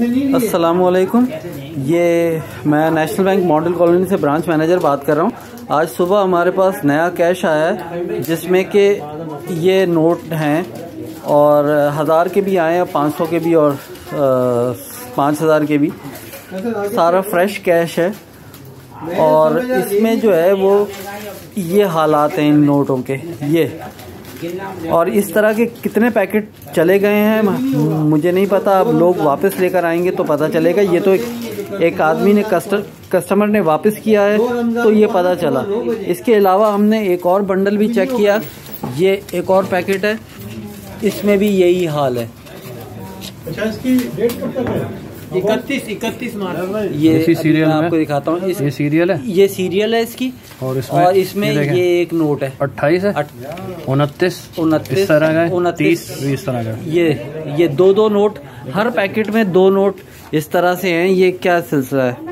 अस्सलामुअलैकुम। ये मैं नेशनल बैंक मॉडल कॉलोनी से ब्रांच मैनेजर बात कर रहा हूँ। आज सुबह हमारे पास नया कैश आया है जिसमें कि ये नोट हैं और 1000 के भी आए हैं, 500 के भी और 5000 के भी। सारा फ्रेश कैश है और इसमें जो है वो ये हालात हैं इन नोटों के ये। और इस तरह के कितने पैकेट चले गए हैं मुझे नहीं पता, अब लोग वापस लेकर आएंगे तो पता चलेगा। ये तो एक आदमी ने कस्टमर ने वापस किया है तो ये पता चला। इसके अलावा हमने एक और बंडल भी चेक किया, ये एक और पैकेट है, इसमें भी यही हाल है। अच्छा, इसकी डेट कब तक है? 31 मार्च। ये सीरियल मैं आपको दिखाता हूँ। ये सीरियल है, ये सीरियल है इसकी। और इसमें ये एक नोट है 28 है, 29 इस तरह का, 29 इस तरह का। ये दो नोट, हर पैकेट में 2 नोट इस तरह से हैं। ये क्या सिलसिला है?